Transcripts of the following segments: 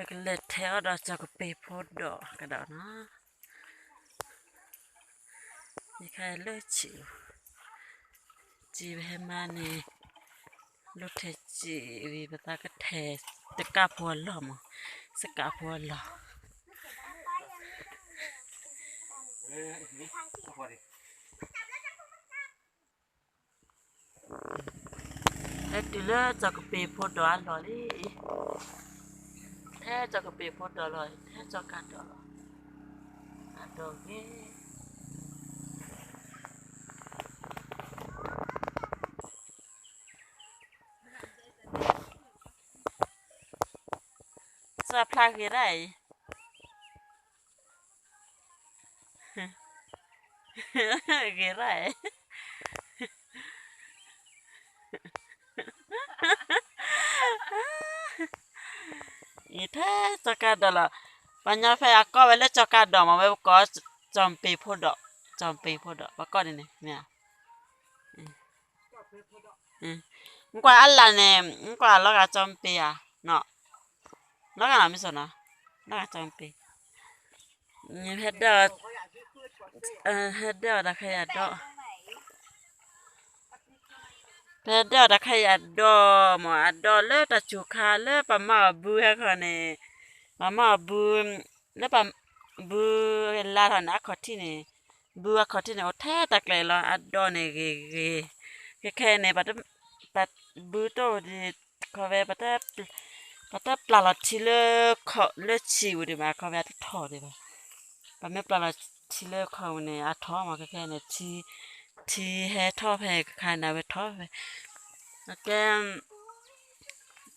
cái lệ theo đó cho cái bề phốt đỏ cái đó nó như cái lỡ chịu chỉ về mà nè lúc thế chỉ vì bà ta cái thề tất cả phù lò mà tất cả phù lò thế thì lỡ cho cái bề phốt đỏ lò đi thế cho cái bề phốt đỏ rồi thế cho cả đỏ đỏ ghê sao plug cái này cái này ý thế cho cả đỏ là bây giờ phải có về lấy cho cả đỏ mà mới có chọn bề phốt đỏ chọn bề phốt đỏ bà con này nè qua ăn là nè qua nó cả chọn bề à nó cái làm gì nữa nó cả chọn bề hết đỏ hết đỏ đã khai đỏ hết đỏ đã khai đỏ mà đỏ lỡ đã chụp khá lỡ bà mà bự hay còn nè bà mà bự lỡ bà bự là thằng á khó thi nè bự khó thi nè ở thế tắc lại là đỏ nè cái khe này bà bự to thì có vẻ bà ta là chỉ lỡ khó lỡ chịu đi mà có vẻ thọ đi bà mấy là chỉ lỡ khó nè thọ mà cái khe này thì hè thọ về khai nào về thọ về cái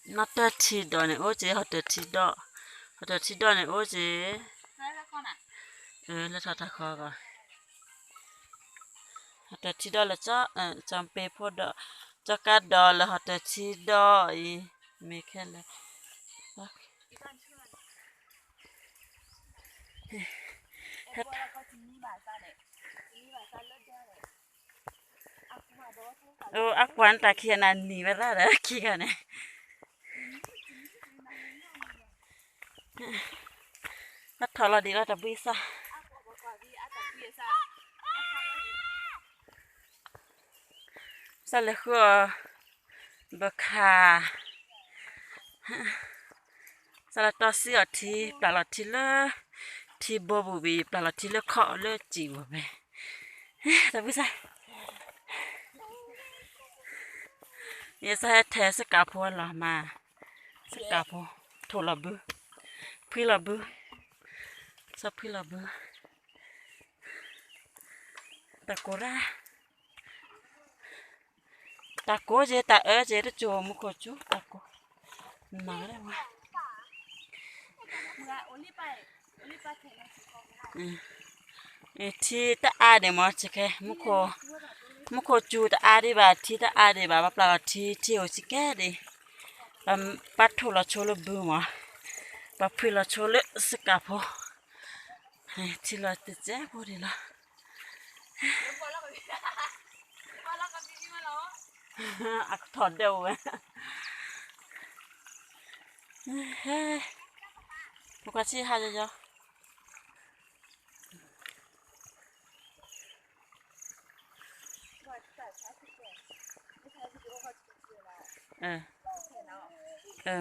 nó tớ thì đó này ô chế họ tớ thì đó này ô chế là thật khó rồi họ tớ thì đó là trong bề phốt đó cho cả đó là họ tớ thì đó ý mấy cái là hết ác quan ta kia là nỉ vào ra đấy kia cái này nó thò là đi là tập bơi sa sao lại khua bờ khà sao lại to xí ở thì bà là thì lơ thì bò bù bì bà là thì lơ khó lơ chịu về tập bơi sa giờ sẽ thế sẽ cà phô là mà sẽ cà phô thô là bự phi là bự sắp phi là bự ta cố gì ta ở gì đó chùa một cô chú ta cố nói đấy mà thì ta ai để mà chỉ cái một cô chú ta ai đi bà thì ta ai để bà là thì ở chỉ cái đi bắt thô là chô là bự mà bắt phi là chô là sẽ cà phô thì là tự chế cô đi là thọt đầu một cái gì hay cho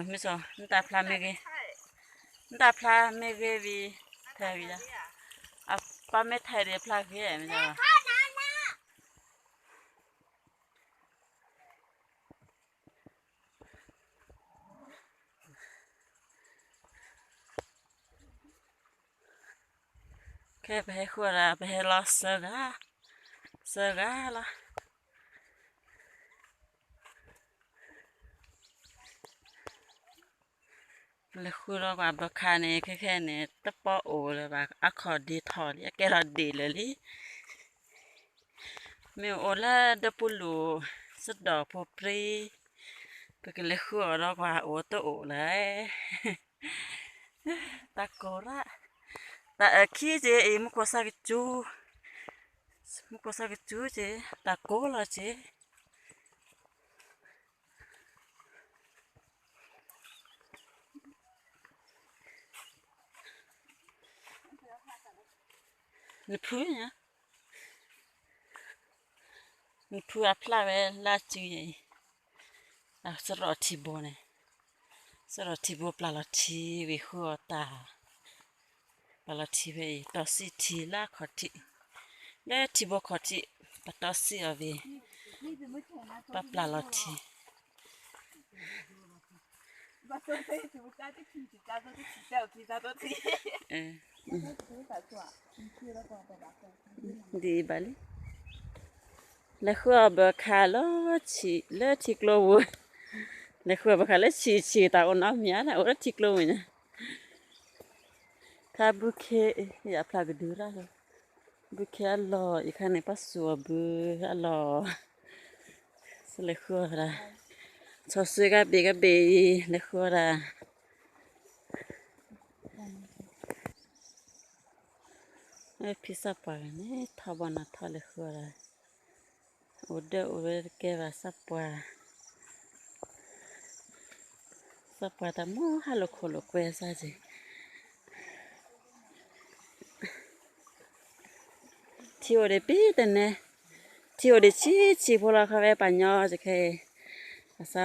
ไม่ใช่นี่ตาพลาเมกนี่ตาพลาเมกวีเท่าไหร่อ่ะป้าไม่ไทยเรียพลาเกี่ยไม่ใช่แค่ไปให้ขวดไปให้ลอสเซอร์กาละเลยคุยเราว่าบักคาเนี่ยแค่เนี่ยตะปอโอเลยว่าอะคอดีทอดแกเราดีเลยลิมีโอละเดปูลูสุดดอกพอปรีไปกันเลยคุยเราว่าโอตัวโอเลยตะโกระตะขี้เจมุกสักจูเจตะโกละเจ นี่พูดนะนี่พูดอัพลาเวลาจีอ่ะสระทีโบเนี่ยสระทีโบปลาละทีวิหัวตาปลาละทีเวต่อสิทีละขอทีและทีโบขอทีปะต่อสิเอาเวปะปลาละทีเออดีบาลีแล้วขัวบะคาลอชีเลทิกโลวแล้วขัวบะคาเลชีตาอุนอามีนะอุระทิกโลวเนี่ยคาบุเคอย่าพลาดดูระบุเคอัลลออีกข้างในปัสสาวะบุอัลลอสเลขัวระชอบซื้อกับเบเลขัวระไอ้พิซซ่าปาเนี่ยทาบานาทาเลขัวระudah kira sapwa tamu halok kuesa aja tio de pita ne tio de chi pola kawe panyo aja kayak asa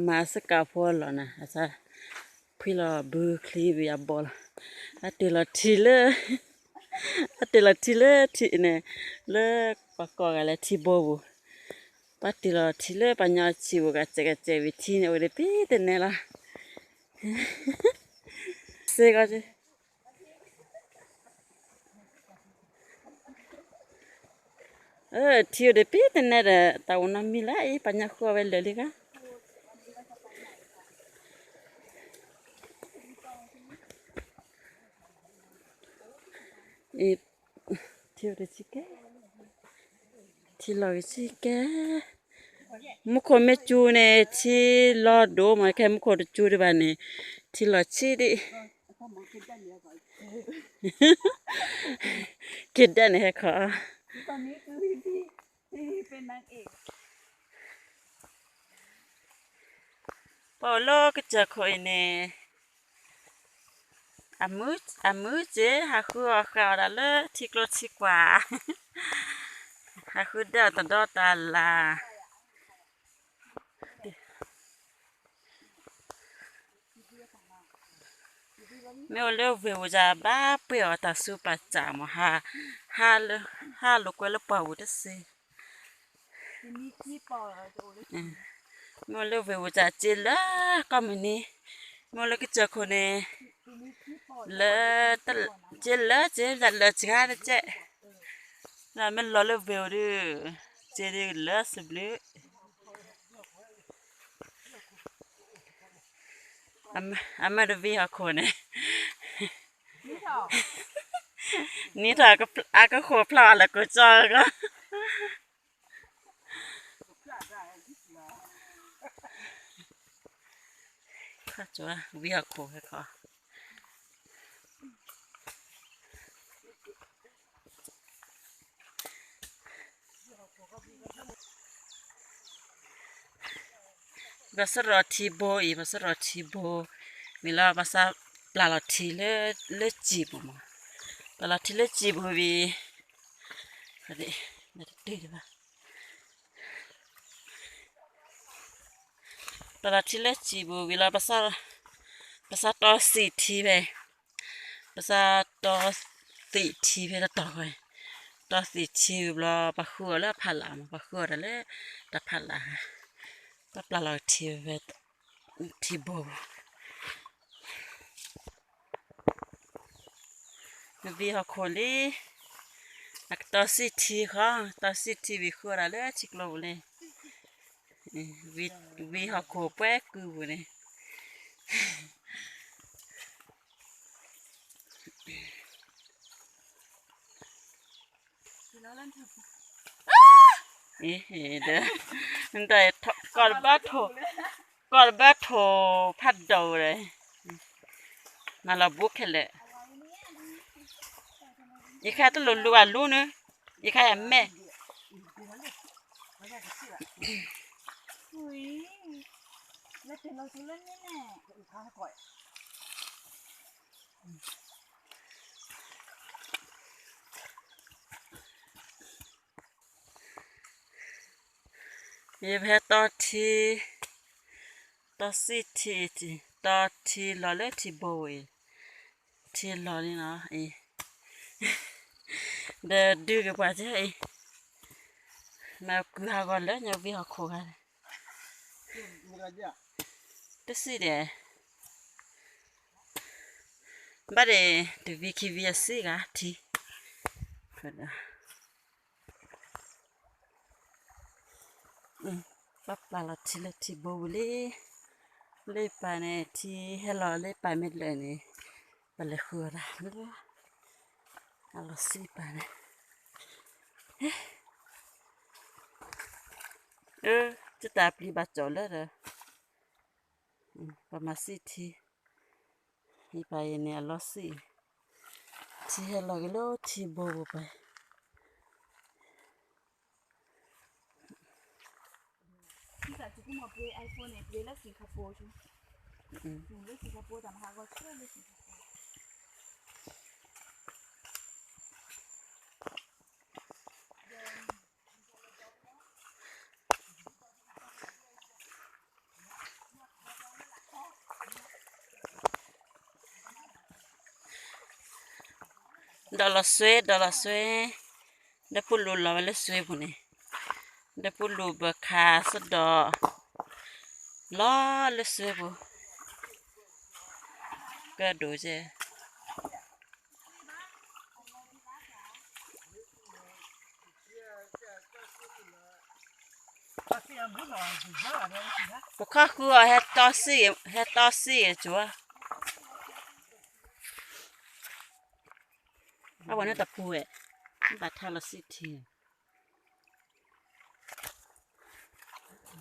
masak pola na asa pila bukli ya bol atila tile ne le pakor le tibobu patila tile panyo chiu gache vitine udah pita ne la segaje tio de pita ne da tauna milai panyo ko vele liga tio de chike lo chike muko me chu ne chi lo do ma ke muko chu de ba ne ti lo chi di kidan he kha ตอนนี้คือที่เป็นนางเอก Paulo ke jako ini amu je aku akara le tiklo tikwa aku dah tanda la meu leu veu já ba peo ta super chama ha lo kwela pau de se ทีนี้ที่ปอจะโอเล meu leu veu já chela como ni meu le ke jako ne ทีนี้ที่ปอ le chela che la cha de che la men lo le veu de che de la se bleu ama de vi hakone นี่เถอะ นี่ถ้าก็ขวบพลาแล้วก็จอก็ข้าจัววิหารโคให้เขาภาษารทีโบอีภาษารทีโบมีลาภาษาปลาลาทีเลจีบมาปลาทีเลจีบวีก็ได้ไม่ได้ดีป่ะปลาทีเลจีบวีลาภาษาต่อสีทีไปภาษาต่อสีทีไปต่อไปต่อสีทีบลาปะขัวแล้วพันละปะขัวแล้วแต่พันละก็ปลาลาทีไปทีโบวิหารโคลีนักต่อสีทีค่ะต่อสีทีวิขัวแล้วชิคโลเลยวิหารโคเป๊กกูเนี่ยเด้อมันแต่ก่อนบ้าโถพัดเดาเลยมาละบุกแค่เลยอีแค่ต้องรู้ว่ารู้เนอะอีแค่แม่ อุ้ยแล้วแต่เราจะเล่นนี่แน่อีกข้างก่อย ये भे तो C T तो टी लले टी बोए टी लले ना de đưa cái quả chứ ấy mà cứ học còn đấy nhiều việc học khổ hơn đó xí đấy bắt để từ việc khi việc xí cả thì phải đó bắt là thì bố lấy bài này thì hello lấy bài mệtเลยnày bài lấy khứa ra nữa là xí bài này chúng ta bị bắt chó rồi bà mà xí thì bài này là xí thì hello cái lô thì bố bài Kita cukup mau beli iPhone ni, beli lah Singapore tu. Beli Singapore dah mahal kau beli Singapore. đó là xuế đã phụ lù là lấy xuế bùn này đã phụ lù bờ khá sốt đỏ lo lấy xuế bù cái đồ gì bố khó khua hết to xì chúa à bọn nó tập phù ấy bà thao là xí thì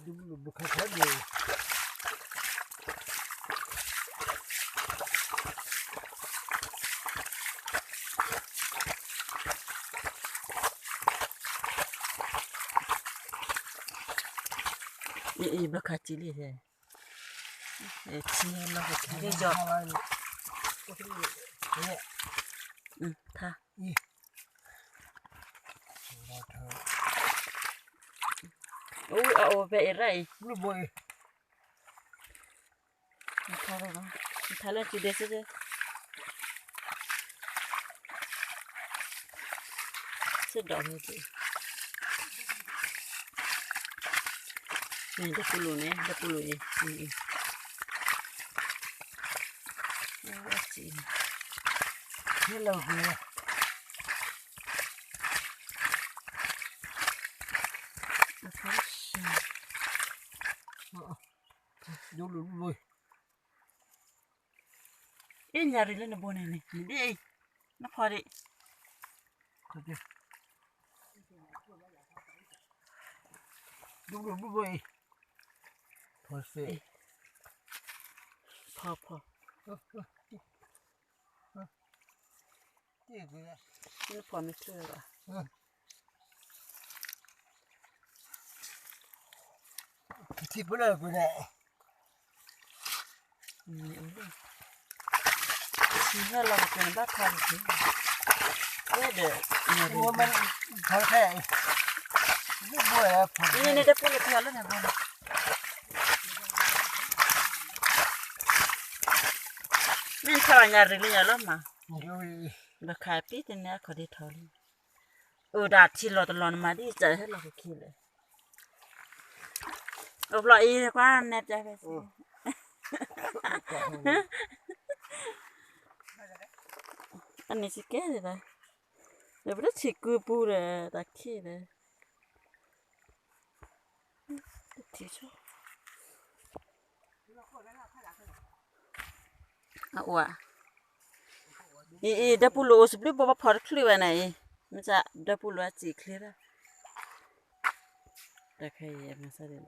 đúng là một khai thác nhiều ý bà khá chí lì thế chi nó phải cái giọt tha ôi vậy rồi lúc bồi tha lên chỉ để chứ sẽ đỏ rồi chị này đập lù này chị thế là gì đúng lúc bồi ít nhà rồi lên là buồn này đi nó phò đi đúng lúc bồi thôi sẽ phò nó phò mới chơi rồi thì bữa nay bữa nay thì hơi là một cái bát thằng chứ thế để nhà mua mình thôi thế lúc bồi là này đã phụ được theo lên này buồn nên sao nhà rồi nhà lắm mà bà khai pít thì nè có đi thôi đã chỉ lo tao lo mà đi chơi hết là cái kia rồi loại quá nét ra cái anh này chỉ cái gì đây để bắt chỉ cứ bu rồi đặt kia rồi thì cho ủa đập bulu sụp đi baba phật khliwa này mình sẽ đập bulu chỉ khliwa ra đây cái gì mà sao đây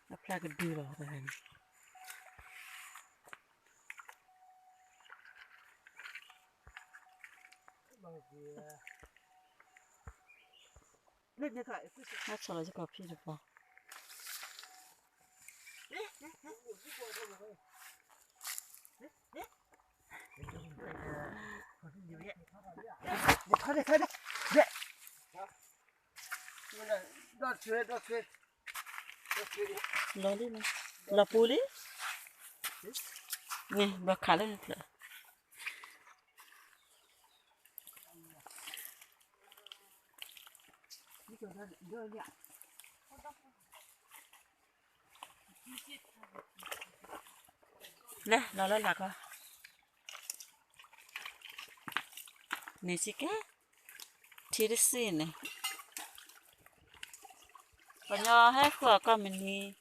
apply cái đưa vào đây nó cho là cái phi được vào thôi đấy lo đi nè lo pu đi nè bạc khá lên nữa nè lo lên là coi nè chị cái thì đi xin nè còn nhỏ hết khỏa con mình đi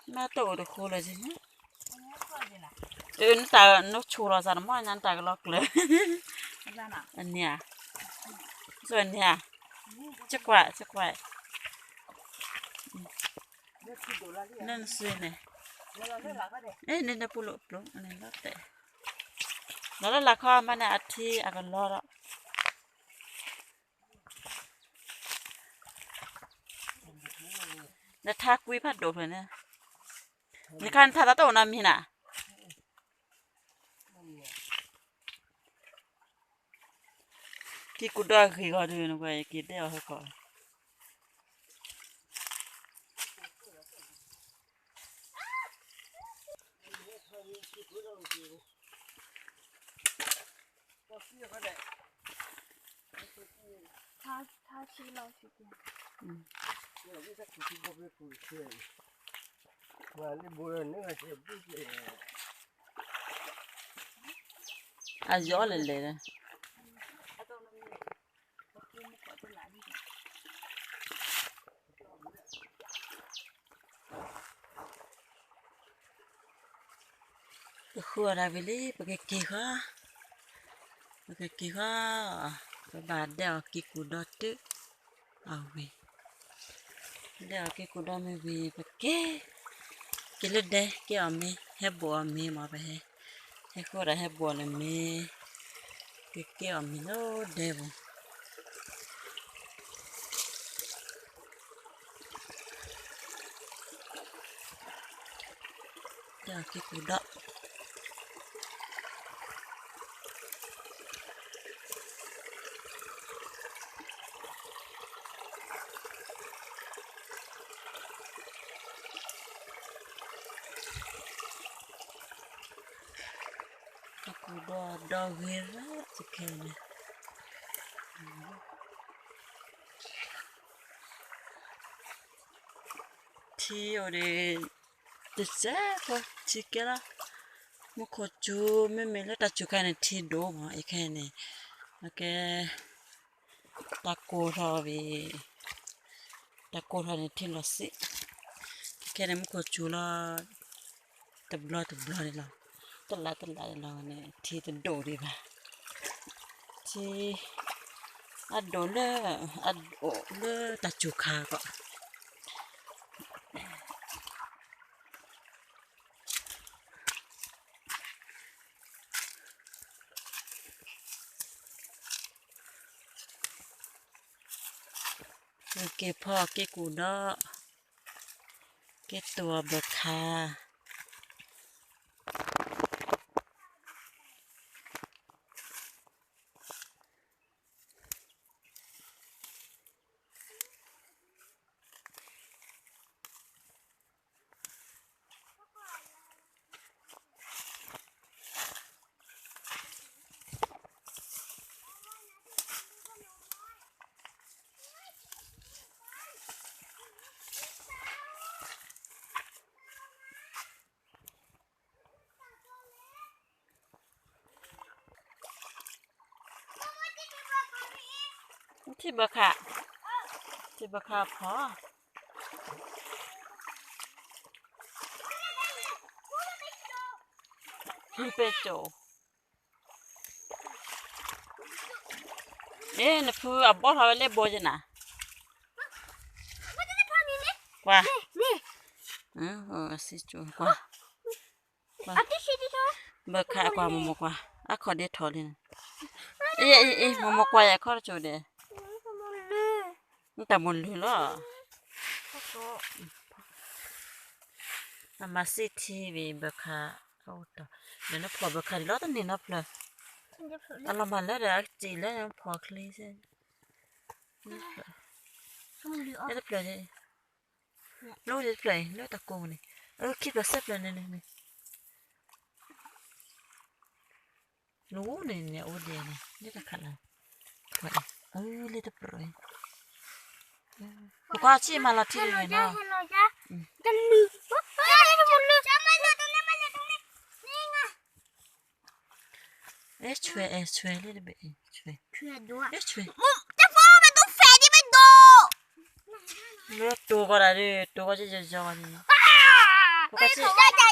mà tổ được khô là gì nhá nó ta nó chua là sao mà nhăn ta cái lọcเลยอันเนี้ยส่วนเนี้ยจักว่านั่นสิเนี่ยเอ้ยนี่นะปุโรปุอันนี้แล้วแต่แล้วราคามันเนี่ยอาทิอากันรอแล้วแล้วถ้ากุยพัดโดดเลยเนี่ยนี่คันถ้าโตน้ำมีน่ะที่กูได้คือก็ดูนะกูกินได้เอาก่อน他去老去的。อ่ะย้อนเลยนะkhua ra về đi bagi kika bà đeo kí cú đọt chứ vì đeo kí cú đọt mới vì cái lúc đấy cái ở mi hết bùa mi mà phải hết khua ra hết bùa là mi cái ở mi nó đẹp đeo kí cú đọt đo ghê quá chị kề nè thì ở đây được giá thôi chị kia đó một khối chú mấy là ta chú cái này thì đồ mà cái này cái taco thôi này thì nó xị cái này một khối chú là tập lo này là tất lại là này thì tự đổ đi vào thì ăn đổ lơ ta chủ khá gọi cáiพ่อcái củ đó cáiตัวbậc hàที่บะค่ะพอเป็นโจเนี่ยนะพูดบอกเขาเล่บอจะน่ะกว่าสิโจกว่าบะค่ะกว่าโมกว่าขอเด็ดถอดเลยนะโมกว่าอย่าขอโจเด้แต่หมดเลยเหรอมาสิทีวีเบค่ะเอาต่อเดี๋ยวนะพอเบค่ะแล้วตอนนี้นับเลยอะไรมาแล้วเดี๋ยวจีแล้วพอคลีเส้น เล็ดเปลือยลูกเล็ดเปลือยลูกตะโกนนี่คิดว่าเซ็บเลยนี่ลูกเนี่ยโอ้เดี๋ยวนี่ตะขัดเลยขวดเล็ดเปลือยกูก็ชี้มาละที่เลยเนาะจะลืมจะลืมจะมาเลยตรงนี้นี่ไงช่วยเล็ดเปลือยช่วยด้วยช่วยมึงจะฟ้องมันต้องแฝงที่มันโดเลือดตัวก็ได้ดิตัวก็จะนี่กูก็ชี้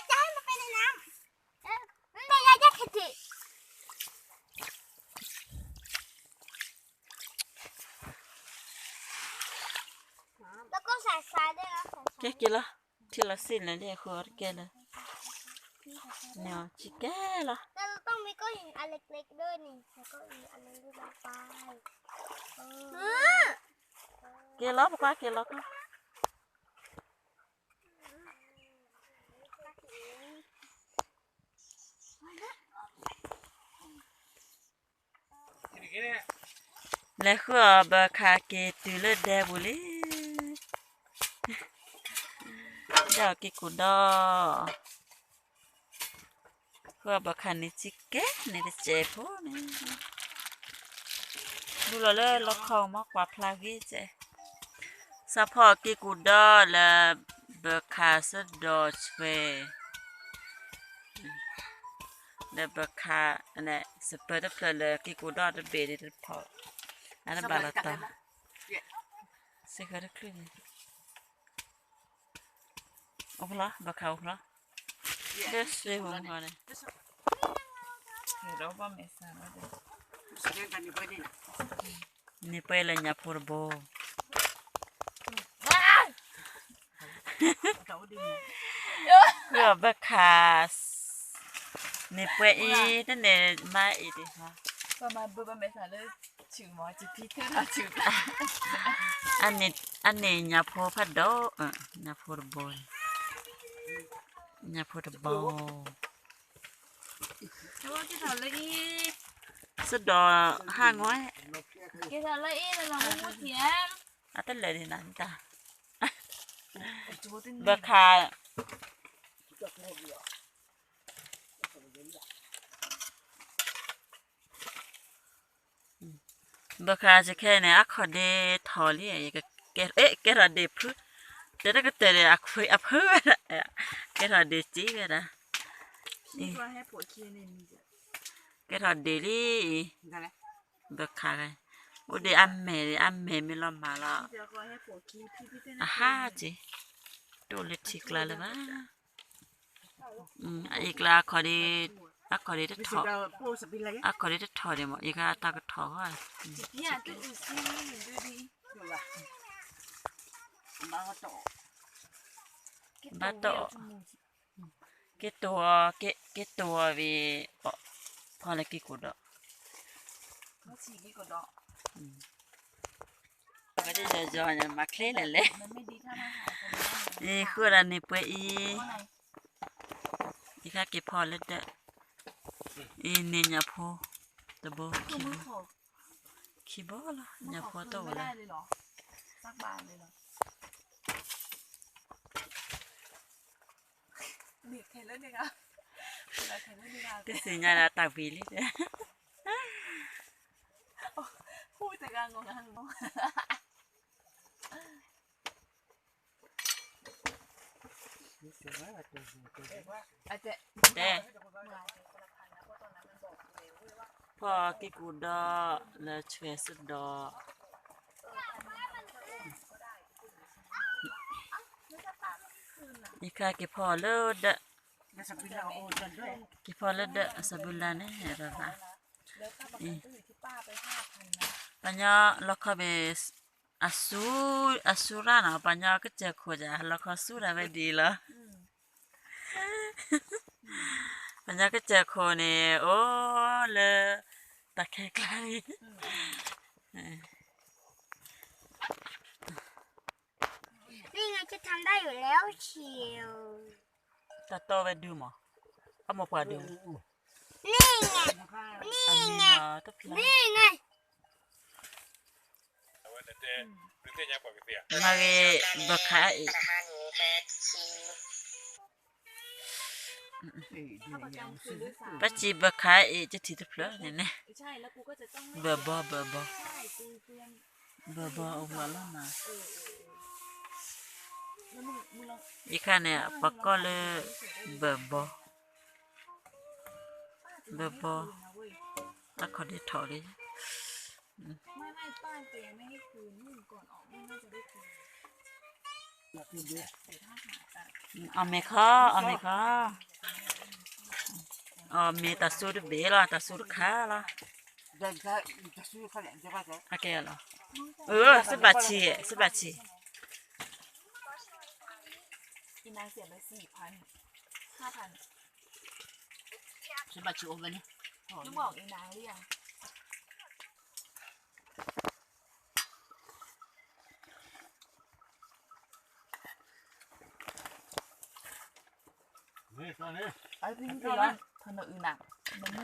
จะให้มันไปในน้ำไม่ได้จะคิดดิแล้วก็ใส่ทรายด้วยนะแกกินละที่ละสิ้นแล้วเนี่ยคือแกละเนี่ยจิแกละ แล้วเราต้องมีก้อนหินอันเล็กๆด้วยนี่แล้วก็อีกอันนึงด้วยลงไปแกละปะแกละก็แล้วคือบะคาเกตุเลเดบุลีเจ้ากิกุดอคือบะคานิจิเกนี่เดเจโพนี่ดูเลยล็อกเขามากกว่าพลากิเจสะพอกิกุดอและบะคาสดอชเวและบะคาอันนี้สเปอร์ตเพลเลยกิกุดอเดเบเดเดพออันนั้นบาลตาสิกระดคลื่นโอ้โหละบะคาโอ้โหละเด็กสวยหัวเขาเนี่ยเราบ้าไม่สามารถนี่ไปเลยเนี่ยพูดบ่เพื่อบะคานี่ไปอีนั่นเนี่ยมาอีดิฮะประมาณเบอร์ไม่สามเลยชื่อหมอจิพีเทอร์ชื่ออันนี้เนี่ยพูดพัดโดเนี่ยพูดบ่เนี่ยพูดบ่ว่าจะทำอะไรอีสุดดอห้างไว้จะทำอะไรอีเราไม่พูดเถียงอันเลยนั่นจ้ะบะคาบะคาจะแค่เนี่ยอักขอเดทอลี่ไอ้ก็แกระเดพื้นแต่ถ้าก็แต่อักเฟยอักเพื่อแกระเดจีกันนะนี่ว่าให้ปวดขี้เนี่ยมีจ้ะแกระเดลี่บะคาไงโอ้เดอัมเมไม่ล้อมาละฮ่าจีตัวเล็กชิกลาเลยบ้าอีกลาขอดีอักขอดีจะถอดอักขอดีจะถอดเดี๋ยวมั้งอีกลาตาก็ถอดก็เนี่ยก็ดูสิดูดิบ้าโตเกตัววีพอละกี่กุดอ่ะก็จะจอยมาเคลื่อนเลยนี่คืออะไรนี่ไปอีกาเก็บพอแล้วเด้อนี่เนี่ยพอตะโบคีบอละเนี่ยพอโตแล้วสักบาทเลยเหรอนี่แค่เล่นเองอ่ะแต่สิ่งนั้นตาวิลิเด้พูดแต่กลางงงงงอาจจะพอกิกูดอและช่วยสุดดออีกากิพอเลิศกิพอเลิศสบุลาเนี่ยเหรอคะปัญญาเราเข้าไปอสุรานะปัญญาก็เจอคนจ้ะเราเข้าสู้ได้ไม่ดีละปัญญาก็เจอคนเนี่ยโอ้เลยตะแคงไกลนี่ไงจะทำได้อยู่แล้วเชียวตัดต่อไปดูมั้งเอามาพอดูนี่ไงนี่ไง มาเกบักขาอีก ถ้าประกันคืนด้วย3 ปัจจิบักขาอีจะถือตัวเพลอเนี่ยนะ ใช่แล้วกูก็จะต้อง เบอร์บอใช่กูยัง เบอร์บอเอาหัวลงมา แล้วมึงลอง อีข้าเนี่ยปักก็เลยเบอร์บอแล้วเขาได้ถอดเลย ไม่ป้าแกไม่ให้คืนมึงก่อนออกมึงน่าจะได้คืน อยากกินเยอะ แต่ถ้าหาตัด เอาเมฆาเอาเมตาสูดเบล่ะตาสูดขาล่ะ จะซื้อข้าวแหลมจะว่าจะ โอเคล่ะสบัดชีอีนางเสียไป4,000 5,000 สบัดชิโอกันนี่ นึกบอกอีนางหรือยัง นี่ตอนนี้ ไอ้พี่จะร้อนเธอหนูอีนางมันไม่